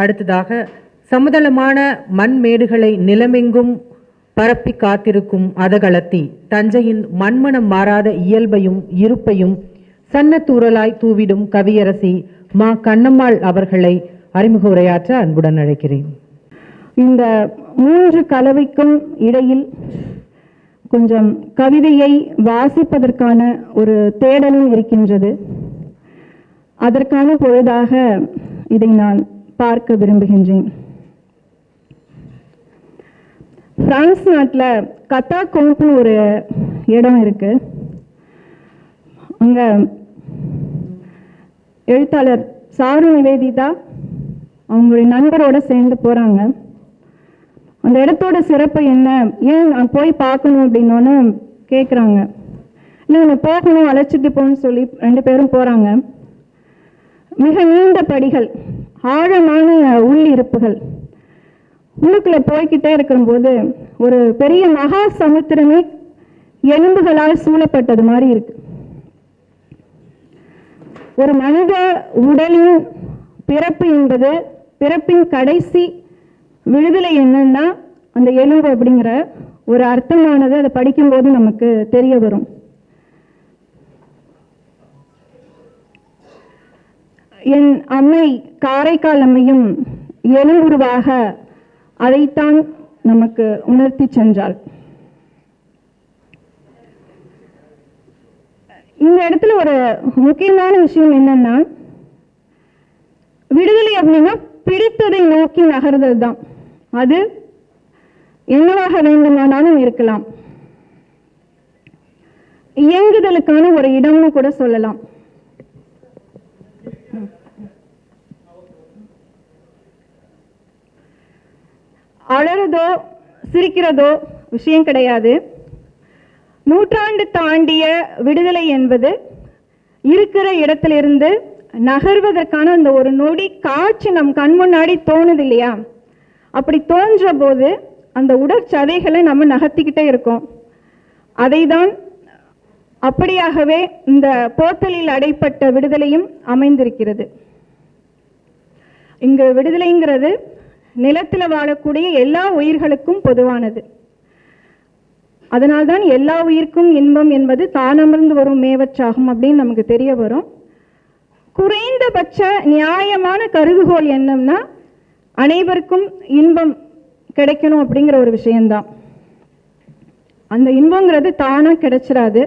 அடுத்ததாக சமதளமான மண்மேடுகளை நிலமெங்கும் பரப்பி காத்திருக்கும் அதகளத்தி தஞ்சையின் மண்மனம் மாறாத இயல்பையும் இருப்பையும் சன்னத்தூரலாய் தூவிடும் கவியரசி மா கண்ணம்மாள் அவர்களை அறிமுக உரையாற்ற அன்புடன் அழைக்கிறேன். இந்த மூன்று கலவைக்கும் இடையில் கொஞ்சம் கவிதையை வாசிப்பதற்கான ஒரு தேடலும் இருக்கின்றது. அதற்கான பொழுதாக இதை நான் பார்க்க விரும்புகின்றேன். பிரான்ஸ் நாட்டில் கத்தாகோம்ப்னு ஒரு இடம் இருக்கு. அங்கே எழுத்தாளர் சாரு நிவேதிதா அவங்களுடைய நண்பரோட சேர்ந்து போகிறாங்க. அந்த இடத்தோட சிறப்பு என்ன, ஏன் நான் போய் பார்க்கணும் அப்படின்னோன்னு கேட்குறாங்க. இல்லை நான் போகணும், அழைச்சிட்டு போகணும்னு சொல்லி 2 பேரும் போகிறாங்க. மிக நீண்ட படிகள், ஆழமான உள்ளிருப்புகள். உள்ளுக்குள்ளே போய்கிட்டே இருக்கும்போது ஒரு பெரிய மகா சமுத்திரமே எலும்புகளால் சூழப்பட்டது மாதிரி இருக்கு. ஒரு மனித உடலின் பிறப்பு என்பது, பிறப்பின் கடைசி விடுதலை என்னன்னா அந்த எலும்பு அப்படிங்கிற ஒரு அர்த்தமானது அதை படிக்கும்போது நமக்கு தெரிய வரும். என் அம்மை காரைக்கால் அம்மையும் எலும்புருவாக அதைத்தான் நமக்கு உணர்த்தி சென்றாள். இந்த இடத்துல ஒரு முக்கியமான விஷயம் என்னன்னா, விடுதலை அப்படின்னா பிடித்ததை நோக்கி நகர்தல் தான். அது என்னவாக வேண்டுமானாலும் இருக்கலாம். இயங்குதலுக்கான ஒரு இடம்னு கூட சொல்லலாம். அழறதோ சிரிக்கிறதோ விஷயம் கிடையாது. நூற்றாண்டு தாண்டிய விடுதலை என்பது இருக்கிற இடத்திலிருந்து நகர்வதற்கான அந்த ஒரு நொடி காட்சி நம் கண் முன்னாடி தோணுது இல்லையா? அப்படி தோன்ற போது அந்த உடற்சதைகளை நம்ம நகர்த்திக்கிட்டே இருக்கோம். அதை தான் அப்படியாகவே இந்த போத்தலில் அடைப்பட்ட விடுதலையும் அமைந்திருக்கிறது. இங்கு விடுதலைங்கிறது நிலத்தில் வாழக்கூடிய எல்லா உயிர்களுக்கும் பொதுவானது. அதனால்தான் எல்லா உயிர்க்கும் இன்பம் என்பது தானமர்ந்து வரும் மேவச்சாகும் அப்படின்னு நமக்கு தெரிய வரும். குறைந்தபட்ச நியாயமான கருதுகோள் என்னன்னா அனைவருக்கும் இன்பம் கிடைக்கணும் அப்படிங்கிற ஒரு விஷயம்தான். அந்த இன்பங்கிறது தானா கிடைச்சிடாது.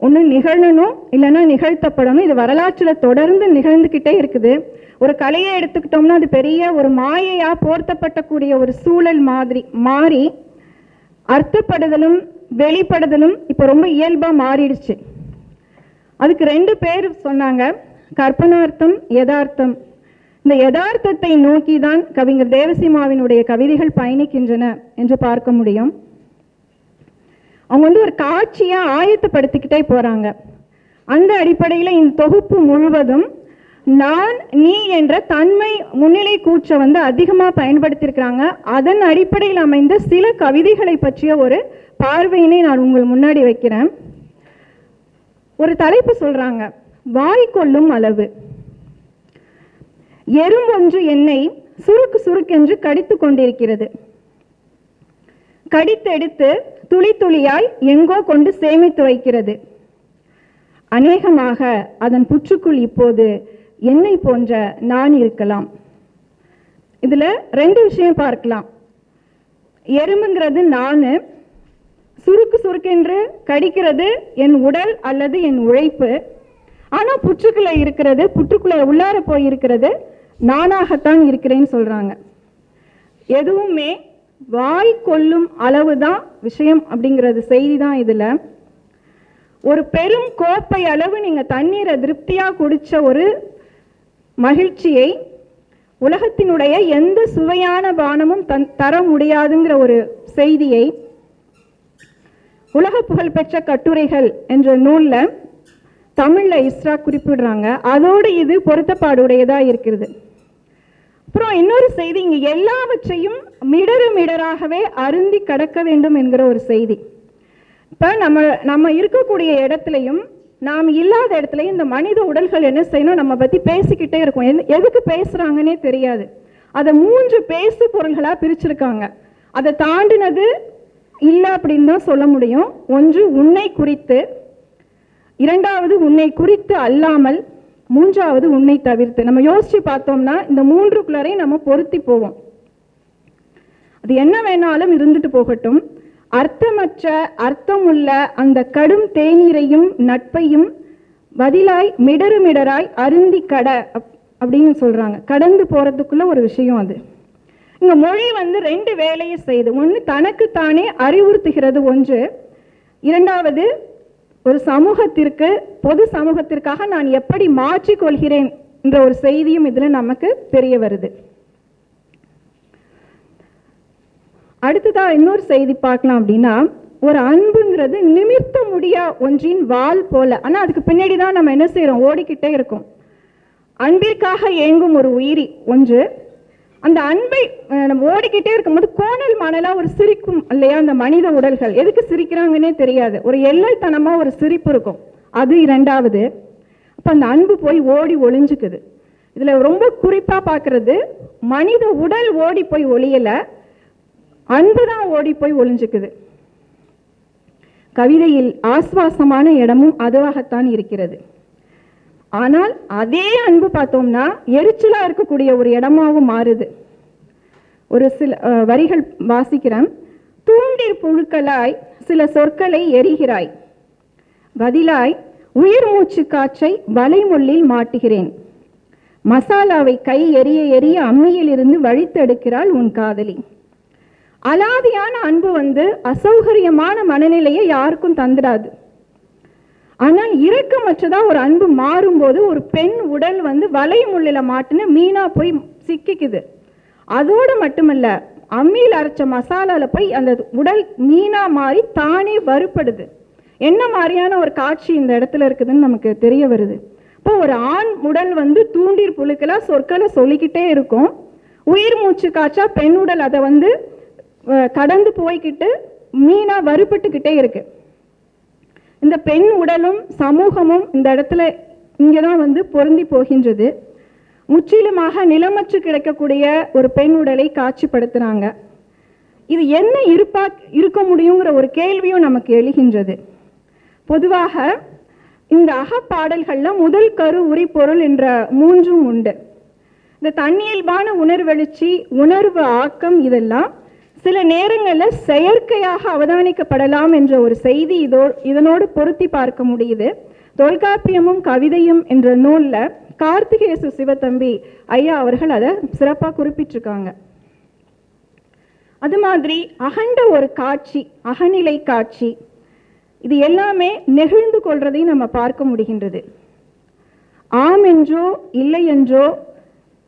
ஒன்று நிகழணும், இல்லைன்னா நிகழ்த்தப்படணும். இது வரலாற்றில் தொடர்ந்து நிகழ்ந்துக்கிட்டே இருக்குது. ஒரு கலையை எடுத்துக்கிட்டோம்னா அது பெரிய ஒரு மாயையா போர்த்தப்பட்டக்கூடிய ஒரு சூழல் மாதிரி மாறி அர்த்தப்படுதலும் வெளிப்படுதலும் இப்போ ரொம்ப இயல்பா மாறிடுச்சு. அதுக்கு 2 பேர் சொன்னாங்க, கற்பனார்த்தம், யதார்த்தம். இந்த யதார்த்தத்தை நோக்கி தான் கவிஞர் தேவசிம்மாவினுடைய கவிதைகள் பயணிக்கின்றன என்று பார்க்க முடியும். அவங்க ஒரு காட்சியா ஆயத்தப்படுத்திக்கிட்டே போறாங்க. அந்த அடிப்படையில் இந்த தொகுப்பு முழுவதும் நான் நீ என்ற தன்மை முன்னிலை கூற்றை அதிகமாக பயன்படுத்தியிருக்கிறாங்க. அதன் அடிப்படையில் அமைந்த சில கவிதைகளை பற்றிய ஒரு பார்வையினை நான் உங்கள் முன்னாடி வைக்கிறேன். ஒரு தலைப்பு சொல்றாங்க, வாய் கொள்ளும் அளவு. எறும்பொன்று என்னை சுருக்கு சுருக்கென்று கடித்து கொண்டிருக்கிறது. கடித்தெடுத்து துளி துளியாய் எங்கோ கொண்டு சேமித்து வைக்கிறது. அநேகமாக அதன் புற்றுக்குள் இப்போது என்னை போன்ற நான் இருக்கலாம். இதுல 2 விஷயம் பார்க்கலாம். எறும்புங்கிறது நான், சுருக்கு சுருக்கென்று கடிக்கிறது என் உடல் அல்லது என் உழைப்பு. ஆனா புற்றுக்குள்ள இருக்கிறது, புற்றுக்குள்ள உள்ளார போய் இருக்கிறது நானாகத்தான் இருக்கிறேன்னு சொல்றாங்க. எதுவுமே வாய் கொள்ளும் அளவுதான் விஷயம் அப்படிங்கிறது செய்தி தான். இதுல ஒரு பெரும் கோப்பை அளவு நீங்க தண்ணீரை திருப்தியா குடிச்ச ஒரு மகிழ்ச்சியை உலகத்தினுடைய எந்த சுவையான பானமும் தர முடியாதுங்கிற ஒரு செய்தியை உலக புகழ்பெற்ற கட்டுரைகள் என்ற நூல்ல தமிழ்ல இஸ்ரா குறிப்பிடுறாங்க. அதோடு இது பொருத்தப்பாடுடையதா இருக்கிறது. அப்புறம் இன்னொரு செய்தி, இங்க எல்லாவற்றையும் மிடராகவே அருந்தி கடக்க வேண்டும் என்கிற ஒரு செய்தி. இப்ப நம்ம இருக்கக்கூடிய இடத்துலையும் நாம் இல்லாத இடத்துலையும் இந்த மனித உடல்கள் என்ன செய்யணும், நம்ம பத்தி பேசிக்கிட்டே இருக்கோம். எதுக்கு பேசுறாங்கன்னே தெரியாது. அதை 3 பேசு பொருள்களா பிரிச்சிருக்காங்க. அதை தாண்டினது இல்லை அப்படின்னு தான் சொல்ல முடியும். ஒன்று உன்னை குறித்து, இரண்டாவது உன்னை குறித்து அல்லாமல், மூன்றாவது உன்னை தவிர்த்து. நம்ம யோசிச்சு பார்த்தோம்னா இந்த 3க்குள்ளரையும் நம்ம பொருத்தி போவோம். அது என்ன வேணாலும் இருந்துட்டு போகட்டும், அர்த்தமற்ற அர்த்தமுள்ள அந்த கடும் தேநீரையும் நட்பையும் பதிலாய் மிடராய் அருந்தி அப்படின்னு சொல்றாங்க. கடந்து போறதுக்குள்ள ஒரு விஷயம் அது. இங்க மொழி 2 வேலையை செய்யுது. ஒன்று தனக்குத்தானே அறிவுறுத்துகிறது ஒன்று, இரண்டாவது ஒரு சமூகத்திற்கு, பொது சமூகத்திற்காக நான் எப்படி மாற்றிக்கொள்கிறேன் என்ற ஒரு செய்தியும் இதுல நமக்கு தெரிய வருது. அடுத்ததா இன்னொரு செய்தி பார்க்கலாம். அப்படின்னா, ஒரு அன்புங்கிறது நிமிர்த்த முடியா ஒன்றின் வாள் போல. ஆனா அதுக்கு பின்னாடி தான் நம்ம என்ன செய்யறோம், ஓடிக்கிட்டே இருக்கோம். அன்பிற்காக ஏங்கும் ஒரு உயிரி ஒன்று. அந்த அன்பை நம்ம ஓடிக்கிட்டே இருக்கும்போது கோணல் மணலா ஒரு சிரிக்கும் இல்லையா அந்த மனித உடல்கள். எதுக்கு சிரிக்கிறாங்கன்னே தெரியாது, ஒரு எல்லைத்தனமா ஒரு சிரிப்பு இருக்கும். அது இரண்டாவது. அப்ப அந்த அன்பு போய் ஓடி ஒளிஞ்சுக்குது. இதுல ரொம்ப குறிப்பா பார்க்கறது, மனித உடல் ஓடி போய் ஒளியல, அன்புதான் ஓடி போய் ஒளிஞ்சுக்குது. கவிதையில் ஆஸ்வாசமான இடமும் அதுவாகத்தான் இருக்கிறது. ஆனால் அதே அன்பு பார்த்தோம்னா எரிச்சலா இருக்கக்கூடிய ஒரு இடமாவும் மாறுது. ஒரு சில வரிகள் வாசிக்கிறேன். தூண்டிற் புழுக்களாய் சில சொற்களை எரிகிறாய், பதிலாய் உயிர் மூச்சு காற்றை வலைமுள்ளில் மாட்டுகிறேன். மசாலாவை கை எரிய எரிய அம்மியில் இருந்து வழித்தெடுக்கிறாள் உன் காதலி. அலாதியான அன்பு அசௌகரியமான மனநிலையை யாருக்கும் தந்துடாது. ஆனால் இரக்கமற்றதா ஒரு அன்பு மாறும்போது ஒரு பெண் உடல் வலை முள்ளில மாட்டுன்னு மீனா போய் சிக்கிக்குது. அதோடு மட்டுமல்ல, அம்மியில் அரைச்ச மசாலால போய் அந்த உடல் மீனா மாறி தானே வறுப்படுது. என்ன மாதிரியான ஒரு காட்சி இந்த இடத்துல இருக்குதுன்னு நமக்கு தெரிய வருது. இப்போ ஒரு ஆண் உடல் தூண்டிற் புழுக்கலா சொற்களை சொல்லிக்கிட்டே இருக்கும். உயிர் மூச்சு காற்றா பெண் உடல் அதை கடந்து போய்கிட்டு மீனா வறுபட்டுக்கிட்டே இருக்கு. இந்த பெண் உடலும் சமூகமும் இந்த இடத்துல இங்கதான் பொருந்தி போகின்றது. முற்றிலுமாக நிலமற்று கிடைக்கக்கூடிய ஒரு பெண் உடலை காட்சிப்படுத்துறாங்க. இது என்ன இருக்க முடியுங்கிற ஒரு கேள்வியும் நமக்கு எழுகின்றது. பொதுவாக இந்த அகப்பாடல்கள்ல முதல் கரு உரிப்பொருள் என்ற 3 உண்டு. இந்த தன்னியல்பான உணர்வெழுச்சி, உணர்வு ஆக்கம் இதெல்லாம் சில நேரங்களில் செயற்கையாக அவதானிக்கப்படலாம் என்ற ஒரு செய்தி இதனோடு பொருத்தி பார்க்க முடியுது. தொல்காப்பியமும் கவிதையும் என்ற நூல்ல கார்த்திகேசு சிவத்தம்பி ஐயா அவர்கள் அதை சிறப்பாக குறிப்பிட்டிருக்காங்க. அது மாதிரி அகண்ட ஒரு காட்சி, அகநிலை காட்சி, இது எல்லாமே நெகிழ்ந்து கொள்றதையும் நம்ம பார்க்க முடிகின்றது. ஆம் என்றோ இல்லை என்றோ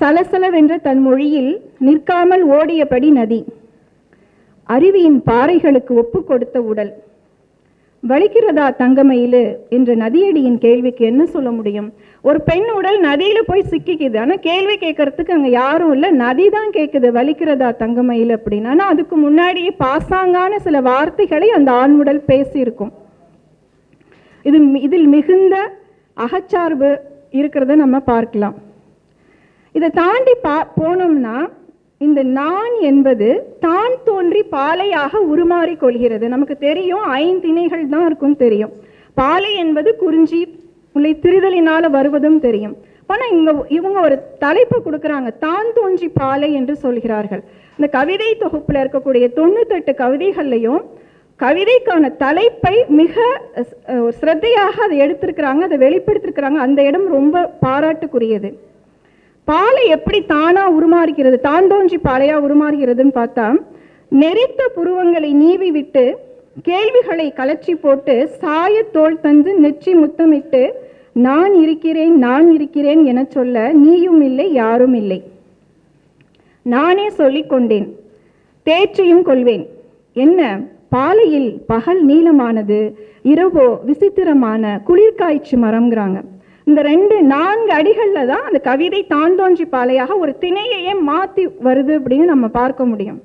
சலசலவென்ற தன் மொழியில் நிற்காமல் ஓடியபடி நதி, அருவியின் பாறைகளுக்கு ஒப்பு கொடுத்த உடல், வலிக்கிறதா தங்கமயிலு என்ற நதியடியின் கேள்விக்கு என்ன சொல்ல முடியும்? ஒரு பெண் உடல் நதியில போய் சிக்கிக்குது. ஆனா கேள்வி கேட்கறதுக்கு அங்க யாரும் இல்லை, நதி தான் கேட்குது வலிக்கிறதா தங்கமயில் அப்படின்னு. ஆனா அதுக்கு முன்னாடியே பாசாங்கான சில வார்த்தைகளை அந்த ஆண் உடல் பேசியிருக்கும். இதில் மிகுந்த அகச்சார்பு இருக்கிறத நம்ம பார்க்கலாம். இதை தாண்டி போனோம்னா இந்த நான் என்பது தான் தோன்றி பாலையாக உருமாறி கொள்கிறது. நமக்கு தெரியும் 5 திணைகள் தான் இருக்கும் தெரியும். பாலை என்பது குறிஞ்சி முல்லை திரிதலினால வருவதும் தெரியும். ஆனா இவங்க ஒரு தலைப்பு கொடுக்குறாங்க, தான் தோன்றி பாலை என்று சொல்கிறார்கள். இந்த கவிதை தொகுப்புல இருக்கக்கூடிய 98 கவிதைகள்லையும் கவிதைக்கான தலைப்பை மிக சிரத்தையாக அதை எடுத்திருக்கிறாங்க, அதை வெளிப்படுத்திருக்கிறாங்க. அந்த இடம் ரொம்ப பாராட்டுக்குரியது. பாலை எப்படி தானா உருமாறுகிறது, தான் தோன்றி பாலையா உருமாறுகிறதுன்னு பார்த்தா, நெறித்த புருவங்களை நீவி விட்டு கேள்விகளை கலற்றி போட்டு சாயத்தோள் தந்து நெற்றி முத்தமிட்டு நான் இருக்கிறேன் என சொல்ல நீயும் இல்லை யாரும் இல்லை, நானே சொல்லிக் கொண்டேன் தேற்றியும் கொள்வேன். என்ன பாலையில் பகல் நீளமானது, இரவோ விசித்திரமான குளிர்காய்ச்சி மரம்ங்கிறாங்க. இந்த 4 அடிகள்ல தான் அந்த கவிதை தான் தோன்றி பாலையாக ஒரு திணையையே மாத்தி வருது அப்படின்னு நம்ம பார்க்க முடியும்.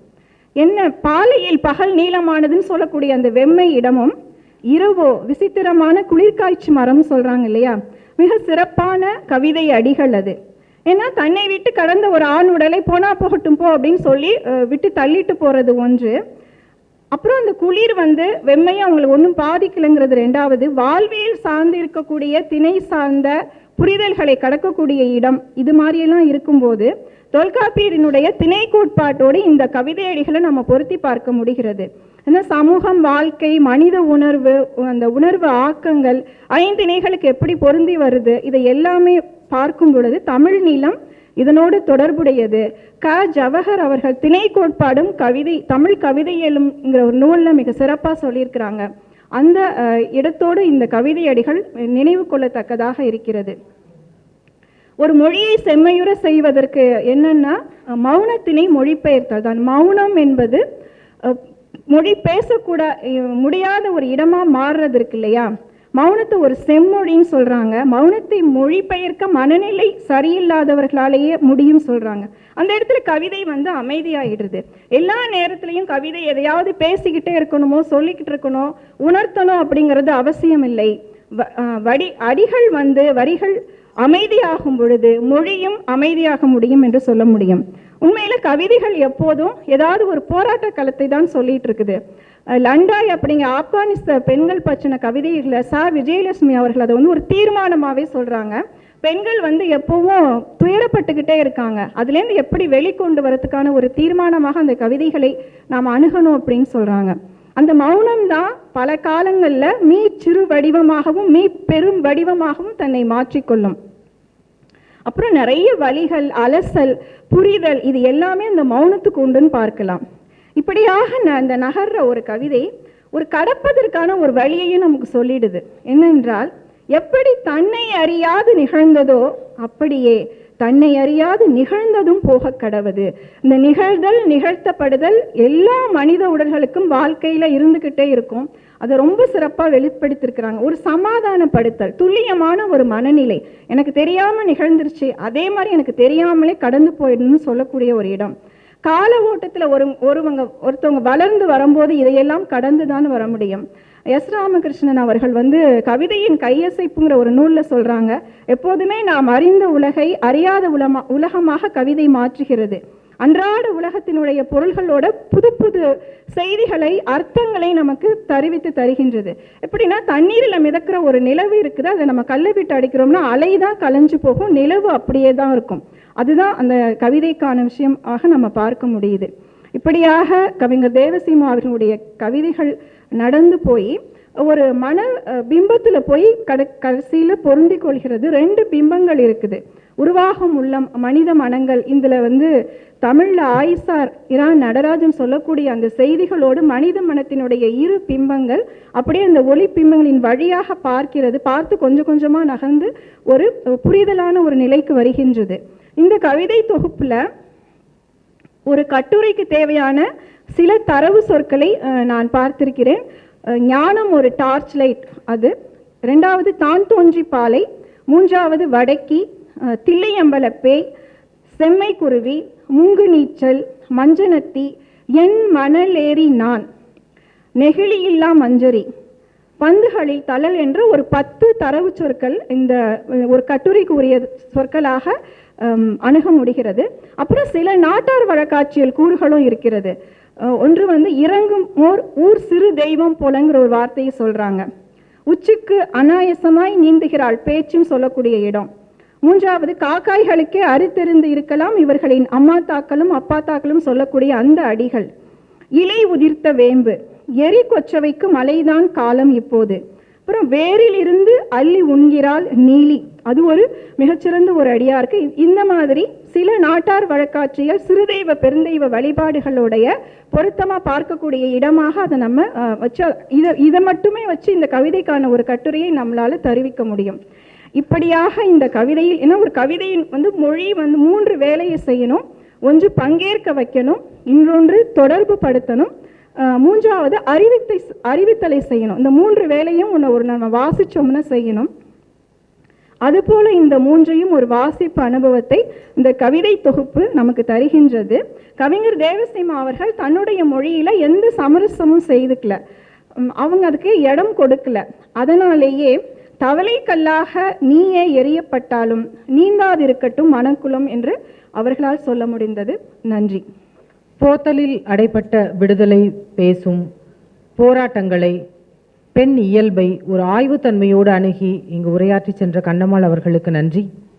என்ன பாலையில் பகல் நீளமானதுன்னு சொல்லக்கூடிய அந்த வெம்மை இடமும், இரவோ விசித்திரமான குளிர்காய்ச்சி மரம் சொல்றாங்க இல்லையா, மிக சிறப்பான கவிதை அடிகள் அது. ஏன்னா தன்னை விட்டு கடந்த ஒரு ஆண் உடலை போனா போகட்டும் போ அப்படின்னு சொல்லி விட்டு தள்ளிட்டு போறது ஒன்று. அப்புறம் அந்த குளிர் வெம்மையை அவங்களுக்கு ஒன்றும் பாதிக்கலைங்கிறது ரெண்டாவது. வாழ்வியல் சார்ந்து இருக்கக்கூடிய திணை சார்ந்த புரிதல்களை கடக்கக்கூடிய இடம் இது மாதிரியெல்லாம் இருக்கும்போது தொல்காப்பியரினுடைய திணை கோட்பாட்டோடு இந்த கவிதையடிகளை நம்ம பொருத்தி பார்க்க முடிகிறது. ஏன்னா சமூகம், வாழ்க்கை, மனித உணர்வு, அந்த உணர்வு ஆக்கங்கள் ஐந்திணைகளுக்கு எப்படி பொருந்தி வருது, இதை எல்லாமே பார்க்கும் பொழுது தமிழ் நிலம் இதனோடு தொடர்புடையது. ஜவஹர் அவர்கள் திணை கோட்பாடும் கவிதை தமிழ் கவிதையியலும்ங்கிற ஒரு நூலில் மிக சிறப்பாக சொல்லியிருக்கிறாங்க. அந்த இடத்தோடு இந்த கவிதையடிகள் நினைவு கொள்ளத்தக்கதாக இருக்கிறது. ஒரு மொழியை செம்மையுற செய்வதற்கு என்னன்னா மௌனத்தினை மொழிபெயர்த்தல் தான். மௌனம் என்பது மொழி பேசக்கூட முடியாத ஒரு இடமா மாறுறது இருக்கு இல்லையா, மௌனத்தை ஒரு செம்மொழின்னு சொல்றாங்க. மௌனத்தை மொழிபெயர்க்க மனநிலை சரியில்லாதவர்களாலேயே முடியும் சொல்றாங்க. அந்த இடத்துல கவிதை அமைதியாயிடுது. எல்லா நேரத்திலையும் கவிதை எதையாவது பேசிக்கிட்டே இருக்கணுமோ, சொல்லிக்கிட்டு இருக்கணும், உணர்த்தணும் அப்படிங்கிறது அவசியம் இல்லை. அடிகள் வரிகள் அமைதியாகும் பொழுது மொழியும் அமைதியாக முடியும் என்று சொல்ல முடியும். உண்மையில கவிதைகள் எப்போதும் ஏதாவது ஒரு போராட்ட களத்தை தான் சொல்லிட்டு இருக்குது. லண்டாய் அப்படிங்கிற ஆப்கானிஸ்தான் பெண்கள் பற்றின கவிதைகளை விஜயலட்சுமி அவர்கள் அதை ஒரு தீர்மானமாகவே சொல்றாங்க. பெண்கள் எப்பவும் துயரப்பட்டுக்கிட்டே இருக்காங்க, அதுலேருந்து எப்படி வெளிக்கொண்டு வரதுக்கான ஒரு தீர்மானமாக அந்த கவிதைகளை நாம் அணுகணும் அப்படின்னு சொல்றாங்க. அந்த மௌனம் தான் பல காலங்களில் மீ சிறு வடிவமாகவும் மீ பெரும் வடிவமாகவும் தன்னை மாற்றிக்கொள்ளும். அப்புறம் நிறைய வழிகள், அலசல், புரிதல், இது எல்லாமே அந்த மௌனத்துக்கு உண்டுன்னு பார்க்கலாம். இப்படியாக அந்த நகர்ற ஒரு கவிதை ஒரு கடப்பதற்கான ஒரு வழியையும் நமக்கு சொல்லிடுது. என்னென்றால், எப்படி தன்னை அறியாது நிகழ்ந்ததோ அப்படியே தன்னை அறியாது நிகழ்ந்ததும் போக கடவுது. இந்த நிகழ்தல், நிகழ்த்தப்படுதல் எல்லா மனித உடல்களுக்கும் வாழ்க்கையில இருந்துகிட்டே இருக்கும். அதை ரொம்ப சிறப்பாக வெளிப்படுத்திருக்கிறாங்க. ஒரு சமாதானப்படுத்தல், துல்லியமான ஒரு மனநிலை. எனக்கு தெரியாம நிகழ்ந்துருச்சு, அதே மாதிரி எனக்கு தெரியாமலே கடந்து போயிடணும்னு சொல்லக்கூடிய ஒரு இடம். கால ஓட்டத்தில் ஒருத்தவங்க வளர்ந்து வரும்போது இதையெல்லாம் கடந்து தான் வர முடியும். எஸ் ராமகிருஷ்ணன் அவர்கள் கவிதையின் கையசைப்புங்கிற ஒரு நூலில் சொல்றாங்க, எப்போதுமே நாம் அறிந்த உலகை அறியாத உலகமாக கவிதை மாற்றுகிறது. அன்றாட உலகத்தினுடைய பொருள்களோட புது புது செய்திகளை, அர்த்தங்களை நமக்கு தெரிவித்து தருகின்றது. எப்படின்னா, தண்ணீரில் மிதக்கிற ஒரு நிலவு இருக்குது, அதை நம்ம கல்லை விட்டு அடிக்கிறோம்னா அலை தான் கலைஞ்சு போகும், நிலவு அப்படியே தான் இருக்கும். அதுதான் அந்த கவிதைக்கான விஷயமாக நம்ம பார்க்க முடியுது. இப்படியாக கவிஞர் தேவசீமா அவர்களுடைய கவிதைகள் நடந்து போய் ஒரு மன பிம்பத்தில் போய் கடைசியில் பொருந்தி கொள்கிறது. ரெண்டு பிம்பங்கள் இருக்குது. உருவாகும் உள்ளம், மனித மனங்கள். இதில் தமிழில் ஆயிசார் இரான் நடராஜன் சொல்லக்கூடிய அந்த செய்திகளோடு மனித மனத்தினுடைய இரு பிம்பங்கள் அப்படியே அந்த ஒளி பிம்பங்களின் வழியாக பார்த்து கொஞ்சம் கொஞ்சமாக நகர்ந்து ஒரு புரிதலான ஒரு நிலைக்கு வருகின்றது. இந்த கவிதை தொகுப்பில் ஒரு கட்டுரைக்கு தேவையான சில தரவு சொற்களை நான் பார்த்திருக்கிறேன். ஞானம் ஒரு டார்ச் லைட், அது. ரெண்டாவது தான் தோன்றி பாலை, மூன்றாவது வடக்கி, தில்லையம்பல பேய், செம்மை குருவி, முங்கு நீச்சல், மஞ்சனத்தி, என் மணலேறி நான், நெகிழியில்லா மஞ்சரி, பந்துகளில் தளல் என்ற ஒரு 10 தரவு சொற்கள் இந்த ஒரு கட்டுரைக்கு உரிய சொற்களாக அணுக முடிகிறது. அப்புறம் சில நாட்டார் வழக்காட்சியல் கூறுகளும் இருக்கிறது. ஒன்று இறங்கும் ஊர் சிறு தெய்வம் போலங்கிற ஒரு வார்த்தையை சொல்றாங்க. உச்சிக்கு அனாயசமாய் நீந்துகிறாள் பேச்சும் சொல்லக்கூடிய இடம். மூன்றாவது, காக்காய்களுக்கே அறுத்தெறிந்து இருக்கலாம் இவர்களின் அம்மா தாக்களும் அப்பா தாக்களும் சொல்லக்கூடிய அந்த அடிகள். இலை உதிர்த்த வேம்பு, எரி கொச்சவைக்கு மழைதான் காலம் இப்போது. அப்புறம் வேரில் இருந்து அள்ளி உண்கிறாள் நீலி, அது ஒரு மிகச்சிறந்த ஒரு அடியா இருக்கு. இந்த மாதிரி சில நாட்டார் வழக்காட்சிகள் சிறுதெய்வ பெருந்தெய்வ வழிபாடுகளுடைய பொருத்தமாக பார்க்கக்கூடிய இடமாக அதை நம்ம வச்சு இதை மட்டுமே வச்சு இந்த கவிதைக்கான ஒரு கட்டுரையை நம்மளால தெரிவிக்க முடியும். இப்படியாக இந்த கவிதையில், ஏன்னா ஒரு கவிதையின் மொழி 3 வேலையை செய்யணும். ஒன்று பங்கேற்க வைக்கணும், இன்னொன்று தொடர்பு படுத்தணும், மூன்றாவது அறிவித்தலை செய்யணும். இந்த 3 வேலையும் நம்ம வாசிச்சோம்னா செய்யணும். அதுபோல இந்த 3ஐயும் ஒரு வாசிப்பு அனுபவத்தை இந்த கவிதை தொகுப்பு நமக்கு தருகின்றது. கவிஞர் தேவசீமா அவர்கள் தன்னுடைய மொழியில எந்த சமரசமும் செய்துக்கல, அவங்க அதுக்கு இடம் கொடுக்கல. அதனாலேயே தவளை கல்லாக நீயே எரியப்பட்டாலும் நீந்தாதிருக்கட்டும் மனக்குலம் என்று அவர்களால் சொல்ல முடிந்தது. நன்றி. போத்தலில் அடைபட்ட விடுதலை பேசும் போராட்டங்களை, பெண் இயல்பை ஒரு ஆய்வுத்தன்மையோடு அணுகி இங்கு உரையாற்றி சென்ற கண்ணம்மாள் அவர்களுக்கு நன்றி.